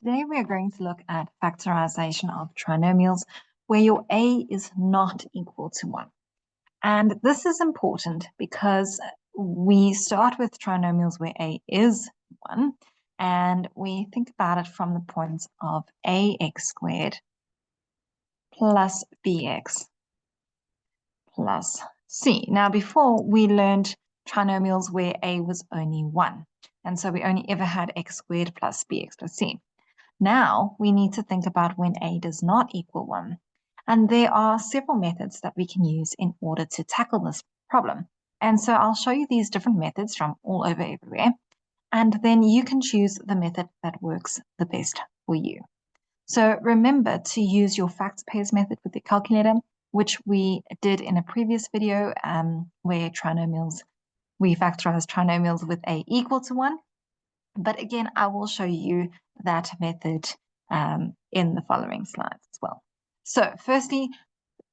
Today we are going to look at factorization of trinomials where your a is not equal to 1. And this is important because we start with trinomials where a is 1 and we think about it from the points of ax squared plus bx plus c. Now before we learned trinomials where a was only 1, and so we only ever had x squared plus bx plus c. Now we need to think about when a does not equal 1. And there are several methods that we can use in order to tackle this problem. And so I'll show you these different methods from all over everywhere. And then you can choose the method that works the best for you. So remember to use your facts pairs method with the calculator, which we did in a previous video where we factorize trinomials with a equal to 1. But again, I will show you that method in the following slides as well. So firstly,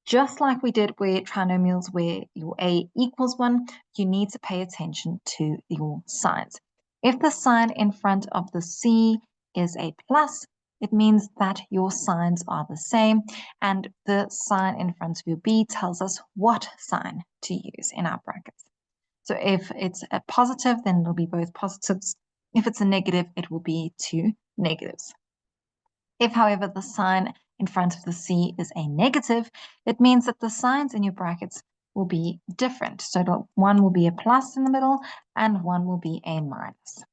just like we did with trinomials where your a equals 1, you need to pay attention to your signs. If the sign in front of the c is a plus, it means that your signs are the same, and the sign in front of your b tells us what sign to use in our brackets. So if it's a positive, then it'll be both positives. If it's a negative, it will be 2 negatives. If, however, the sign in front of the c is a negative, it means that the signs in your brackets will be different. So one will be a plus in the middle and one will be a minus.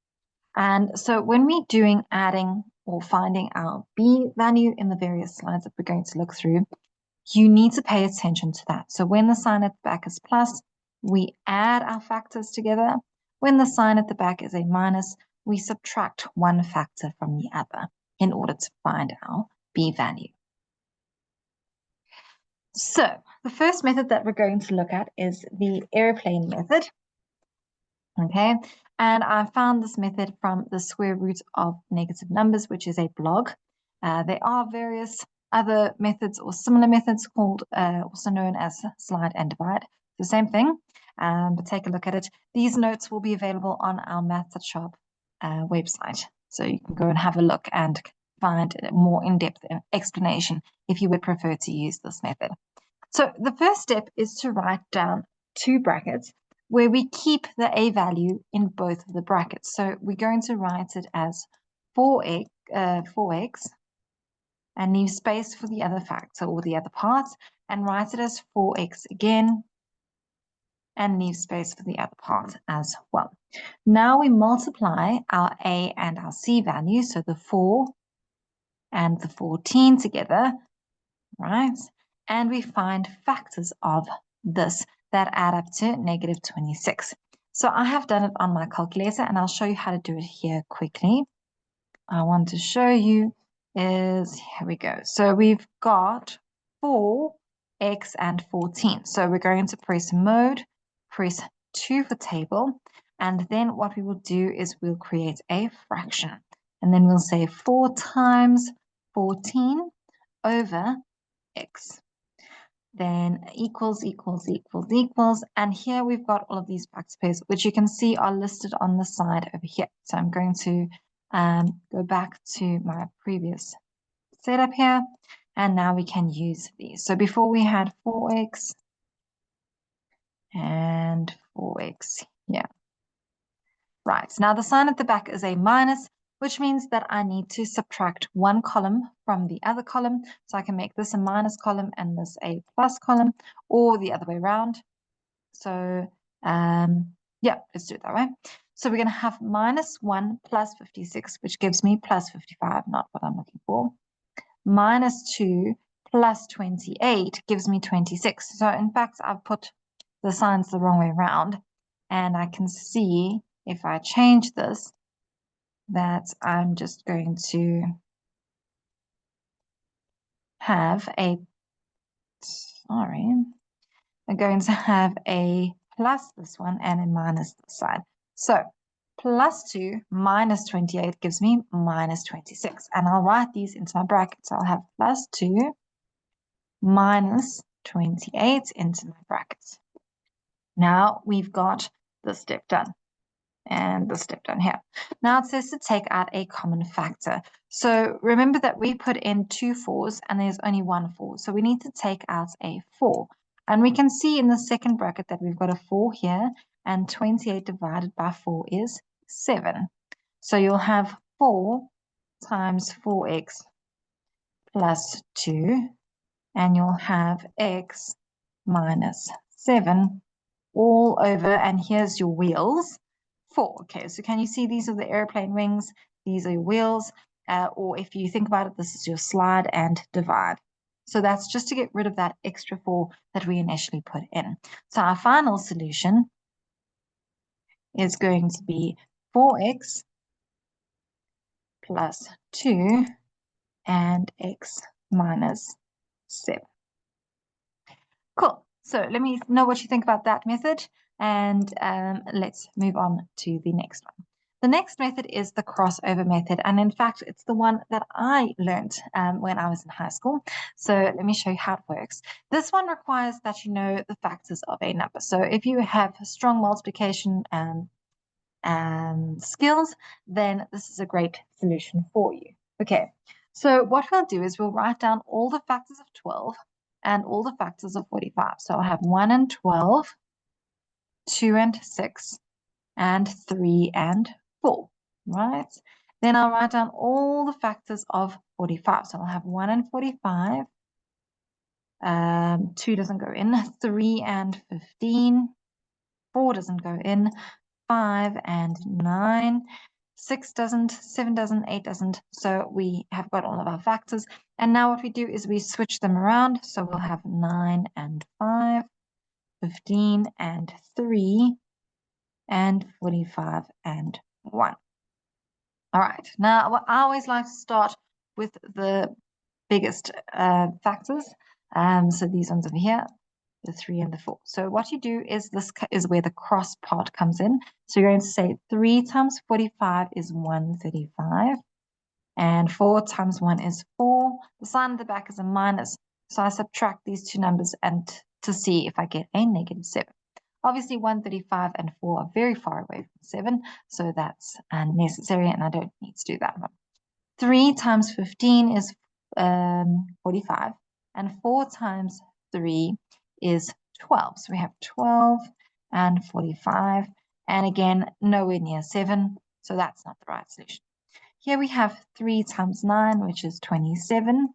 And so when we're doing adding or finding our b value in the various slides that we're going to look through, you need to pay attention to that. So when the sign at the back is plus, we add our factors together. When the sign at the back is a minus, we subtract one factor from the other in order to find our b value. So the first method that we're going to look at is the airplane method. Okay, and I found this method from the square root of negative numbers, which is a blog. There are various other methods or similar methods called also known as slide and divide. The same thing, but take a look at it. These notes will be available on our Maths at Sharp website. So you can go and have a look and find a more in-depth explanation if you would prefer to use this method. So the first step is to write down 2 brackets where we keep the a value in both of the brackets. So we're going to write it as 4x and leave space for the other factor or the other part, and write it as 4x again and leave space for the other part as well. Now we multiply our a and our c values, so the 4 and the 14 together, right? And we find factors of this that add up to negative 26. So I have done it on my calculator and I'll show you how to do it here quickly. I want to show you is, here we go. So we've got 4x and 14. So we're going to press mode, press 2 for table, and then what we will do is we'll create a fraction. And then we'll say 4 times 14 over x. Then equals, and here we've got all of these factor pairs, which you can see are listed on the side over here. So I'm going to go back to my previous setup here, and now we can use these. So before we had 4x and 4x, yeah. Right, now the sign at the back is a minus, which means that I need to subtract one column from the other column. So I can make this a minus column and this a plus column, or the other way around. So yeah, let's do it that way. So we're going to have minus 1 plus 56, which gives me plus 55, not what I'm looking for. Minus 2 plus 28 gives me 26. So in fact, I've put the signs the wrong way around. And I can see if I change this, that I'm just going to have a, I'm going to have a plus this one and a minus this side. So plus 2 minus 28 gives me minus 26. And I'll write these into my brackets. I'll have plus 2 minus 28 into my brackets. Now we've got this step done. and this step down here. Now it says to take out a common factor. So remember that we put in 2 4s and there's only 1 4. So we need to take out a 4. And we can see in the second bracket that we've got a 4 here, and 28 divided by 4 is 7. So you'll have 4 times 4x plus 2, and you'll have x minus 7 all over, and here's your wheels, 4. Okay, so can you see these are the airplane wings, these are your wheels, or if you think about it, this is your slide and divide. So that's just to get rid of that extra 4 that we initially put in. So our final solution is going to be 4x plus 2 and x minus 7. Cool. So let me know what you think about that method, and let's move on to the next one. The next method is the crossover method, and in fact, it's the one that I learned when I was in high school. So let me show you how it works. This one requires that you know the factors of a number. So if you have strong multiplication skills, then this is a great solution for you. Okay, so what we'll do is we'll write down all the factors of 12 and all the factors of 45. So I'll have 1 and 12, 2 and 6, and 3 and 4, right? Then I'll write down all the factors of 45. So I'll have 1 and 45, 2 doesn't go in, 3 and 15, 4 doesn't go in, 5 and 9, 6 doesn't, 7 doesn't, 8 doesn't. So we have got all of our factors. And now what we do is we switch them around. So we'll have 9 and 5, 15 and 3, and 45 and 1. All right. Now, I always like to start with the biggest factors. So these ones over here, the 3 and the 4. So what you do is this is where the cross part comes in. So you're going to say 3 times 45 is 135. And 4 times 1 is 4. The sign at the back is a minus. So I subtract these two numbers and to see if I get a negative 7. Obviously, 135 and 4 are very far away from 7. So that's unnecessary and I don't need to do that one. 3 times 15 is 45. And 4 times 3 is 12. So we have 12 and 45. And again, nowhere near 7. So that's not the right solution. Here we have 3 times 9, which is 27.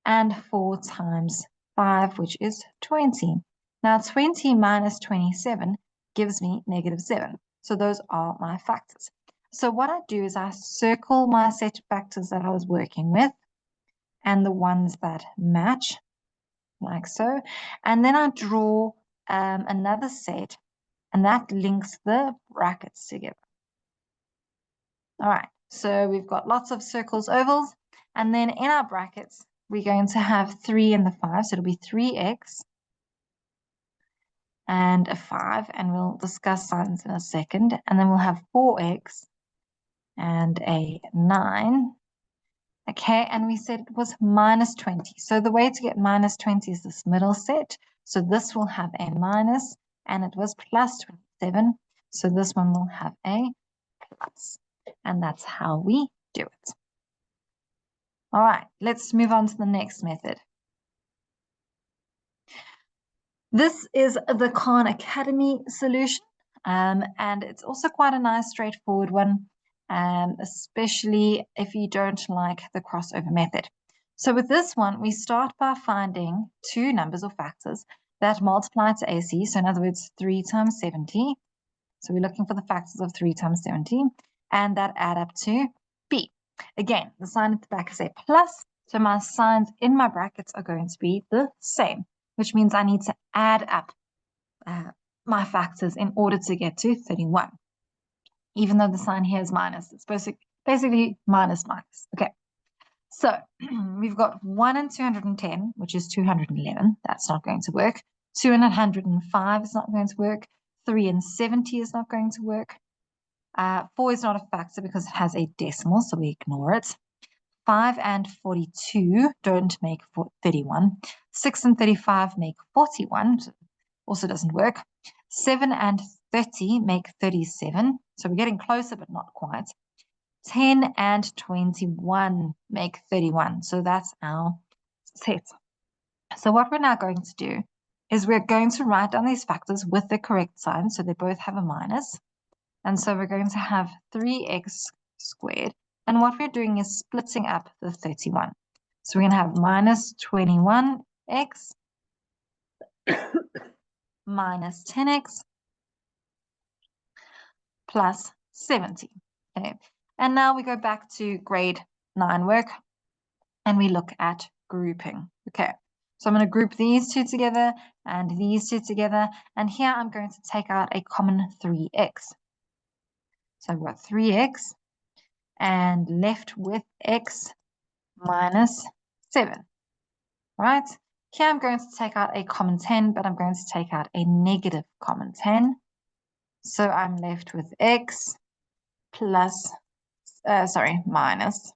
And 4 times 5, which is 20. Now 20 minus 27 gives me negative 7. So those are my factors. So what I do is I circle my set of factors that I was working with and the ones that match, like so. And then I draw another set, and that links the brackets together. All right, so we've got lots of circles, ovals, and then in our brackets, we're going to have 3 and the 5, so it'll be 3x and a 5, and we'll discuss signs in a second. And then we'll have 4x and a 9. Okay, and we said it was minus 20. So the way to get minus 20 is this middle set. So this will have a minus, and it was plus 27. So this one will have a plus. And that's how we do it. All right, let's move on to the next method. This is the Khan Academy solution, and it's also quite a nice, straightforward one, especially if you don't like the crossover method. So with this one, we start by finding two numbers or factors that multiply to AC. So in other words, 3 times 70. So we're looking for the factors of 3 times 70, and that add up to B. Again, the sign at the back is a plus, so my signs in my brackets are going to be the same, which means I need to add up my factors in order to get to 31. Even though the sign here is minus, it's basically minus minus. Okay, so we've got 1 and 210, which is 211. That's not going to work. 2 and 105 is not going to work. 3 and 70 is not going to work. 4 is not a factor because it has a decimal, so we ignore it. 5 and 42 don't make 31. 6 and 35 make 41, so also doesn't work. 7 and 30 make 37. So we're getting closer, but not quite. 10 and 21 make 31. So that's our set. So what we're now going to do is we're going to write down these factors with the correct sign. So they both have a minus. And so we're going to have 3x squared. And what we're doing is splitting up the 31. So we're going to have minus 21x minus 10x plus 70. Okay. And now we go back to grade 9 work and we look at grouping. Okay. So I'm going to group these two together and these two together. And here I'm going to take out a common 3x. So I've got 3x and left with x minus 7. Right? Here I'm going to take out a common 10, but I'm going to take out a negative common 10. So I'm left with x plus, minus,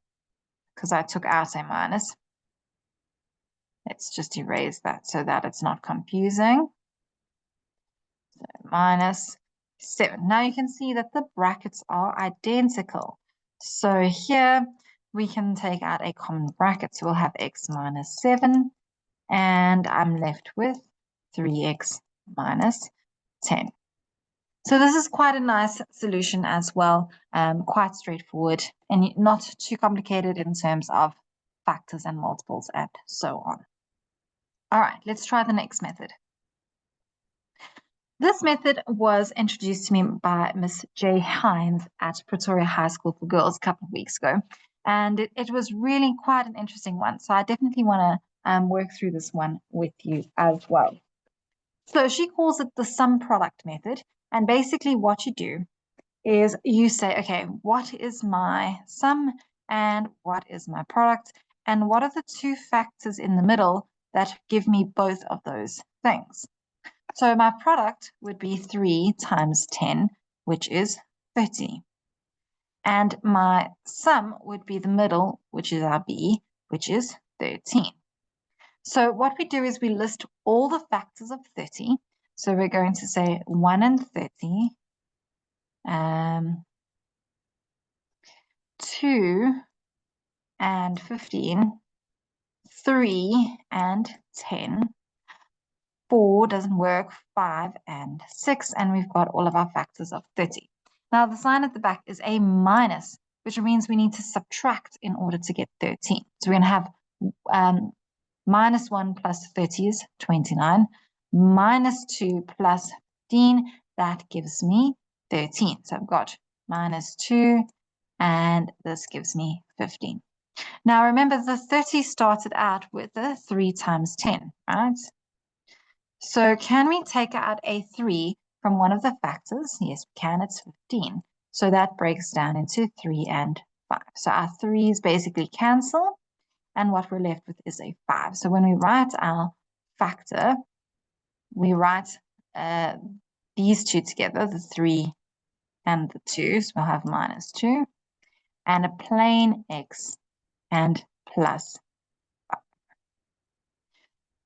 because I took out a minus. Let's just erase that so that it's not confusing. So minus 7. Now you can see that the brackets are identical. So here we can take out a common bracket. So we'll have x minus 7, and I'm left with 3x minus 10. So this is quite a nice solution as well, quite straightforward and not too complicated in terms of factors and multiples and so on. All right, let's try the next method. This method was introduced to me by Miss J. Hines at Pretoria High School for Girls a couple of weeks ago, and it was really quite an interesting one. So I definitely want to work through this one with you as well. So she calls it the sum product method. And basically what you do is you say, okay, what is my sum and what is my product? And what are the two factors in the middle that give me both of those things? So my product would be 3 times 10, which is 30. And my sum would be the middle, which is our B, which is 13. So what we do is we list all the factors of 30. So we're going to say 1 and 30, 2 and 15, 3 and 10, 4 doesn't work, 5 and 6, and we've got all of our factors of 30. Now the sign at the back is a minus, which means we need to subtract in order to get 13. So we're going to have minus 1 plus 30 is 29, minus 2 plus 15, that gives me 13. So I've got minus 2, and this gives me 15. Now remember, the 30 started out with the 3 times 10, right? So can we take out a 3 from one of the factors? Yes, we can. It's 15. So that breaks down into 3 and 5. So our 3's basically cancel, and what we're left with is a 5. So when we write our factor, we write these two together, the 3 and the 2. So we'll have minus 2, and a plain x and plus 5.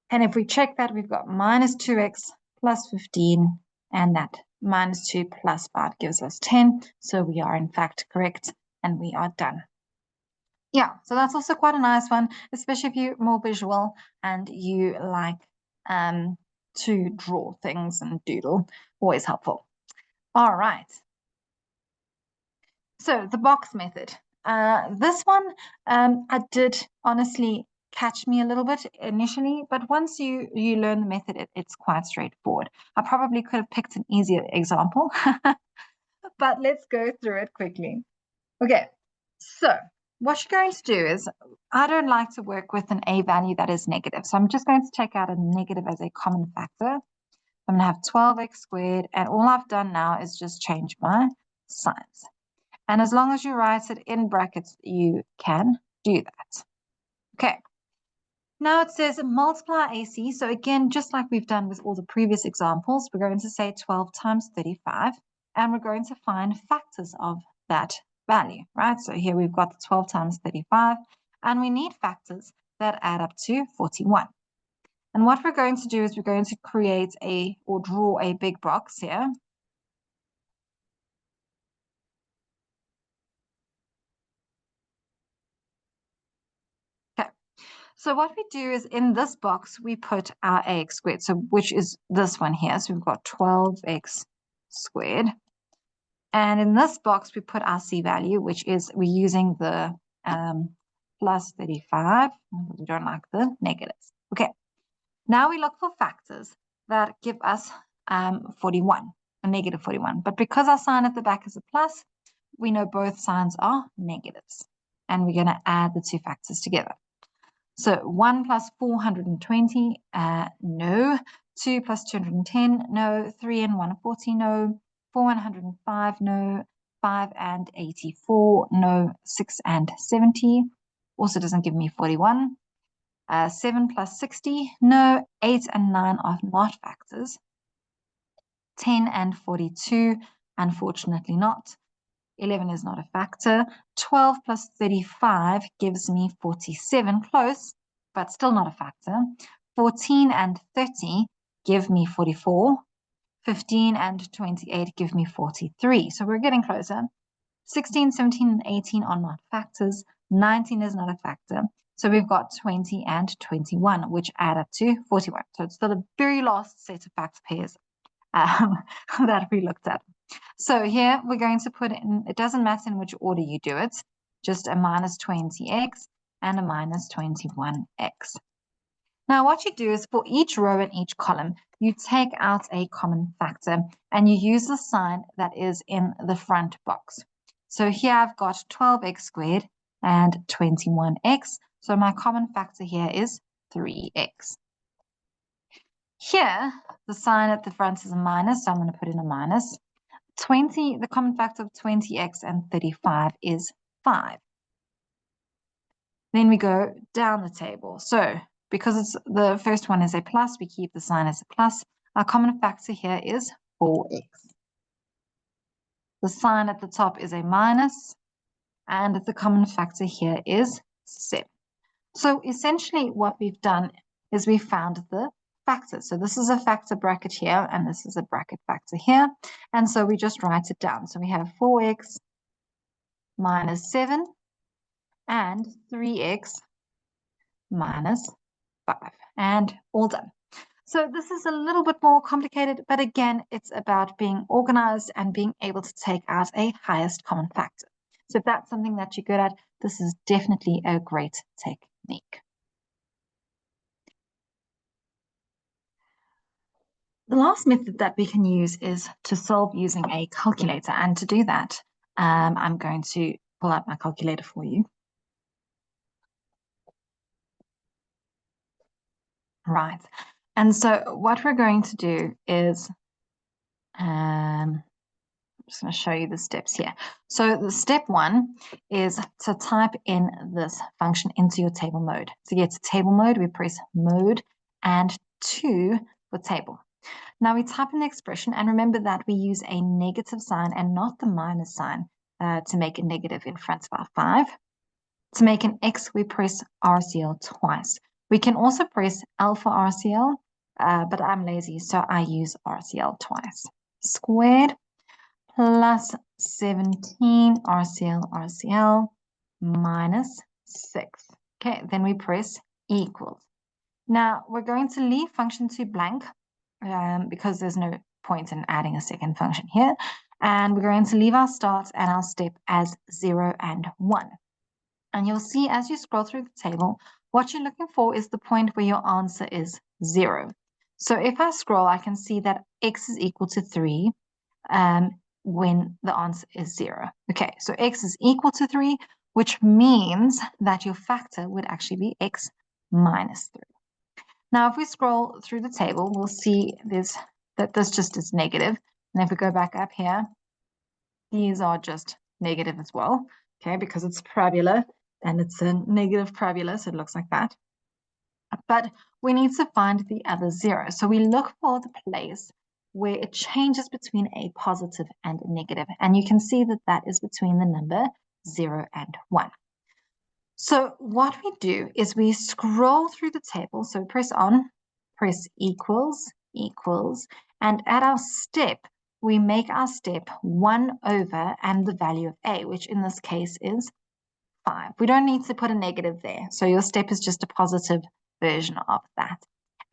And if we check that, we've got minus 2x plus 15, and that minus 2 plus 5 gives us 10. So we are in fact correct, and we are done. Yeah, so that's also quite a nice one, especially if you're more visual and you like to draw things and doodle. Always helpful. All right. So the box method. This one I did honestly catch me a little bit initially, but once you learn the method, it's quite straightforward. I probably could have picked an easier example, but let's go through it quickly. Okay, so what you're going to do is, I don't like to work with an A value that is negative. So I'm just going to take out a negative as a common factor. I'm going to have 12x squared, and all I've done now is just change my signs. And as long as you write it in brackets, you can do that. Okay. Now it says multiply AC. So again, just like we've done with all the previous examples, we're going to say 12 times 35, and we're going to find factors of that value, right? So here we've got the 12 times 35, and we need factors that add up to 41. And what we're going to do is we're going to create or draw a big box here. So what we do is in this box, we put our ax squared, so which is this one here. So we've got 12x squared. And in this box, we put our c value, which is we're using the plus 35. We don't like the negatives. Okay. Now we look for factors that give us 41, a negative 41. But because our sign at the back is a plus, we know both signs are negatives. And we're going to add the two factors together. So 1 plus 420, no. 2 plus 210, no. 3 and 140, no. 4 and 105, no. 5 and 84, no. 6 and 70, also doesn't give me 41. 7 plus 60, no. 8 and 9 are not factors. 10 and 42, unfortunately not. 11 is not a factor. 12 plus 35 gives me 47, close, but still not a factor. 14 and 30 give me 44. 15 and 28 give me 43. So we're getting closer. 16, 17, and 18 are not factors. 19 is not a factor. So we've got 20 and 21, which add up to 41. So it's still the very last set of factor pairs that we looked at. So here we're going to put in, it doesn't matter in which order you do it, just a minus 20x and a minus 21x. Now what you do is for each row and each column, you take out a common factor and you use the sign that is in the front box. So here I've got 12x squared and 21x. So my common factor here is 3x. Here, the sign at the front is a minus, so I'm going to put in a minus. 20, the common factor of 20x and 35 is 5. Then we go down the table. So because it's the first one is a plus, we keep the sign as a plus. Our common factor here is 4x. The sign at the top is a minus, and the common factor here is 7. So essentially what we've done is we found the factors. So this is a factor bracket here, and this is a bracket factor here. And so we just write it down. So we have 4x minus 7 and 3x minus 5, and all done. So this is a little bit more complicated, but again, it's about being organized and being able to take out a highest common factor. So if that's something that you're good at, this is definitely a great technique. The last method that we can use is to solve using a calculator. And to do that, I'm going to pull out my calculator for you. Right. And so what we're going to do is, I'm just going to show you the steps here. So the step 1 is to type in this function into your table mode. To get to table mode, we press mode and 2 for table. Now we type in the expression, and remember that we use a negative sign and not the minus sign to make a negative in front of our 5. To make an x, we press RCL twice. We can also press L for RCL, but I'm lazy, so I use RCL twice. Squared plus 17 RCL minus 6. Okay, then we press equals. Now we're going to leave function 2 blank because there's no point in adding a second function here. And we're going to leave our start and our step as 0 and 1. And you'll see as you scroll through the table, what you're looking for is the point where your answer is 0. So if I scroll, I can see that x is equal to 3 when the answer is 0. Okay, so x is equal to 3, which means that your factor would actually be x minus 3. Now, if we scroll through the table, we'll see that this just is negative. And if we go back up here, these are just negative as well, okay, because it's parabola and it's a negative parabola, so it looks like that. But we need to find the other 0. So we look for the place where it changes between a positive and a negative. And you can see that that is between the number 0 and 1. So what we do is we scroll through the table. So press on, press equals, and at our step, we make our step 1 over and the value of a, which in this case is 5. We don't need to put a negative there. So your step is just a positive version of that.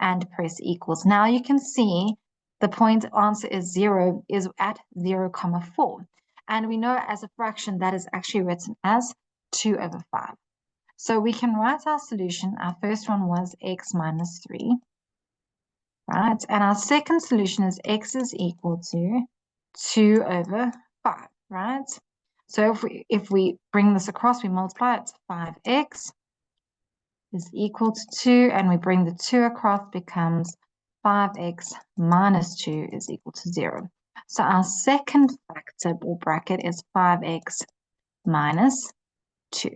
And press equals. Now you can see the point answer is 0 is at 0,4. And we know as a fraction that is actually written as 2 over 5. So we can write our solution. Our first one was x minus 3. Right? And our second solution is x is equal to 2 over 5. Right? So if we bring this across, we multiply it, 5x is equal to 2, and we bring the 2 across, becomes 5x minus 2 is equal to 0. So our second factor or bracket is 5x minus 2.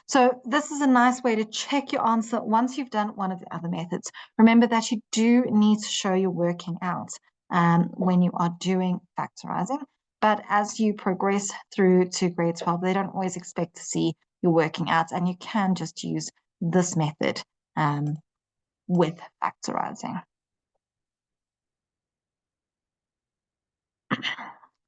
So this is a nice way to check your answer once you've done one of the other methods. Remember that you do need to show your working out when you are doing factorizing. But as you progress through to grade 12, they don't always expect to see your working out, and you can just use this method with factorizing.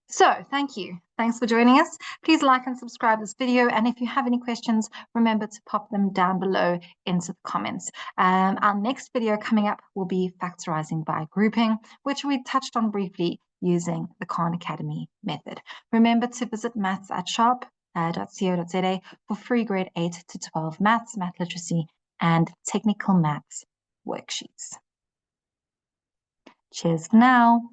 So thank you. Thanks for joining us. Please like and subscribe this video. And if you have any questions, remember to pop them down below into the comments. Our next video coming up will be factorizing by grouping, which we touched on briefly using the Khan Academy method. Remember to visit maths at sharp.co.za for free grade 8 to 12 maths, math literacy, and technical maths worksheets. Cheers for now.